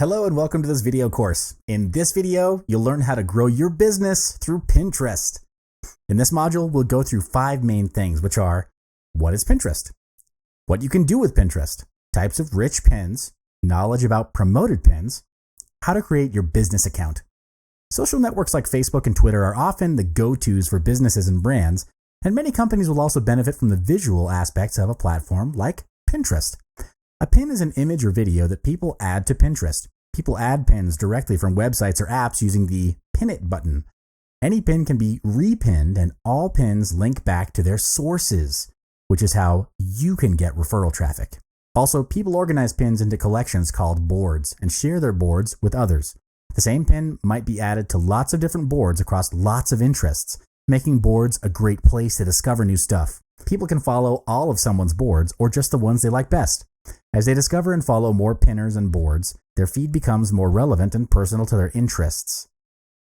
Hello and welcome to this video course. In this video, you'll learn how to grow your business through Pinterest. In this module, we'll go through 5 main things, which are: what is Pinterest? What you can do with Pinterest, types of rich pins, knowledge about promoted pins, how to create your business account. Social networks like Facebook and Twitter are often the go-tos for businesses and brands, and many companies will also benefit from the visual aspects of a platform like Pinterest. A pin is an image or video that people add to Pinterest. People add pins directly from websites or apps using the Pin It button. Any pin can be repinned, and all pins link back to their sources, which is how you can get referral traffic. Also, people organize pins into collections called boards and share their boards with others. The same pin might be added to lots of different boards across lots of interests, making boards a great place to discover new stuff. People can follow all of someone's boards or just the ones they like best. As they discover and follow more pinners and boards, their feed becomes more relevant and personal to their interests.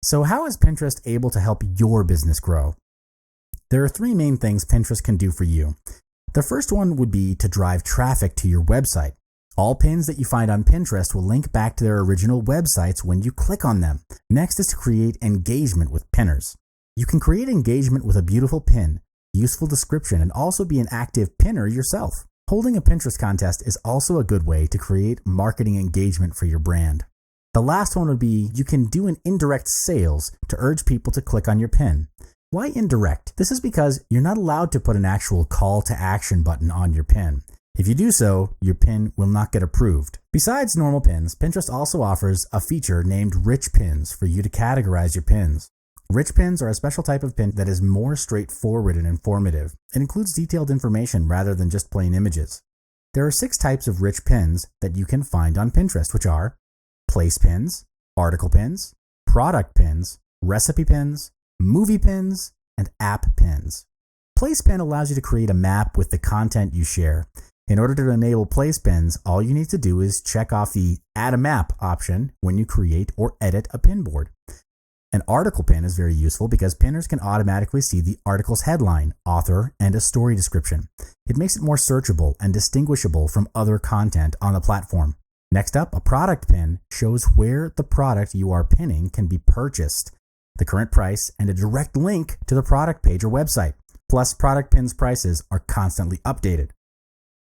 So how is Pinterest able to help your business grow? There are 3 main things Pinterest can do for you. The first one would be to drive traffic to your website. All pins that you find on Pinterest will link back to their original websites when you click on them. Next is to create engagement with pinners. You can create engagement with a beautiful pin, useful description, and also be an active pinner yourself. Holding a Pinterest contest is also a good way to create marketing engagement for your brand. The last one would be you can do an indirect sales to urge people to click on your pin. Why indirect? This is because you're not allowed to put an actual call to action button on your pin. If you do so, your pin will not get approved. Besides normal pins, Pinterest also offers a feature named Rich Pins for you to categorize your pins. Rich pins are a special type of pin that is more straightforward and informative. It includes detailed information rather than just plain images. There are 6 types of rich pins that you can find on Pinterest, which are place pins, article pins, product pins, recipe pins, movie pins, and app pins. Place pin allows you to create a map with the content you share. In order to enable place pins, all you need to do is check off the Add a Map option when you create or edit a pin board. An article pin is very useful because pinners can automatically see the article's headline, author, and a story description. It makes it more searchable and distinguishable from other content on the platform. Next up, a product pin shows where the product you are pinning can be purchased, the current price, and a direct link to the product page or website. Plus, product pins' prices are constantly updated.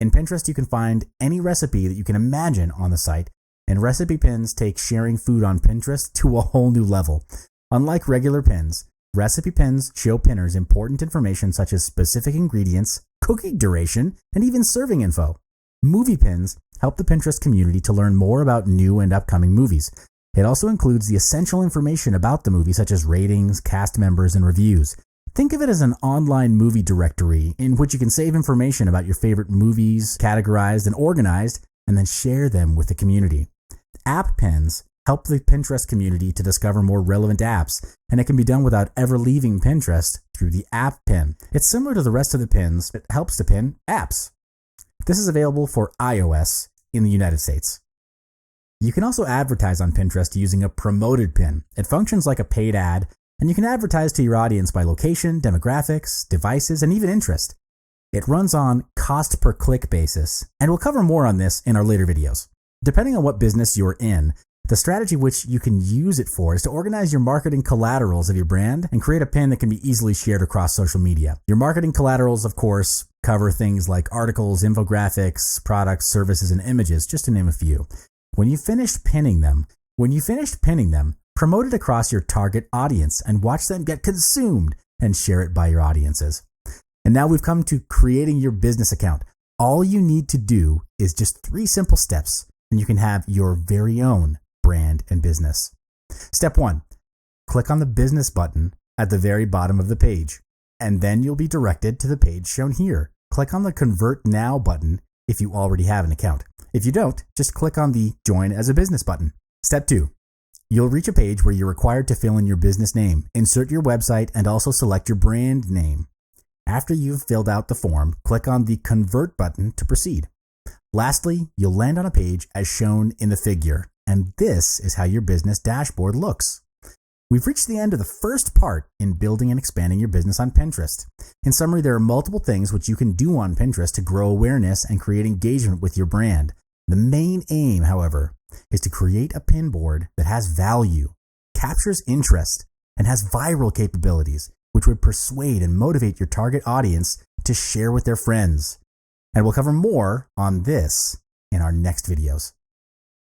In Pinterest, you can find any recipe that you can imagine on the site, and recipe pins take sharing food on Pinterest to a whole new level. Unlike regular pins, recipe pins show pinners important information such as specific ingredients, cooking duration, and even serving info. Movie pins help the Pinterest community to learn more about new and upcoming movies. It also includes the essential information about the movie such as ratings, cast members, and reviews. Think of it as an online movie directory in which you can save information about your favorite movies, categorized and organized, and then share them with the community. App pins help the Pinterest community to discover more relevant apps, and it can be done without ever leaving Pinterest through the app pin. It's similar to the rest of the pins, but helps to pin apps. This is available for iOS in the United States. You can also advertise on Pinterest using a promoted pin. It functions like a paid ad, and you can advertise to your audience by location, demographics, devices, and even interest. It runs on cost per click basis, and we'll cover more on this in our later videos. Depending on what business you're in, the strategy which you can use it for is to organize your marketing collaterals of your brand and create a pin that can be easily shared across social media. Your marketing collaterals, of course, cover things like articles, infographics, products, services, and images, just to name a few. When you finished pinning them, promote it across your target audience and watch them get consumed and share it by your audiences. And now we've come to creating your business account. All you need to do is just 3 simple steps, and you can have your very own brand and business. Step 1, click on the business button at the very bottom of the page, and then you'll be directed to the page shown here. Click on the Convert Now button if you already have an account. If you don't, just click on the Join as a Business button. Step 2, you'll reach a page where you're required to fill in your business name, insert your website, and also select your brand name. After you've filled out the form, click on the Convert button to proceed. Lastly, you'll land on a page as shown in the figure, and this is how your business dashboard looks. We've reached the end of the first part in building and expanding your business on Pinterest. In summary, there are multiple things which you can do on Pinterest to grow awareness and create engagement with your brand. The main aim, however, is to create a pin board that has value, captures interest, and has viral capabilities, which would persuade and motivate your target audience to share with their friends. And we'll cover more on this in our next videos.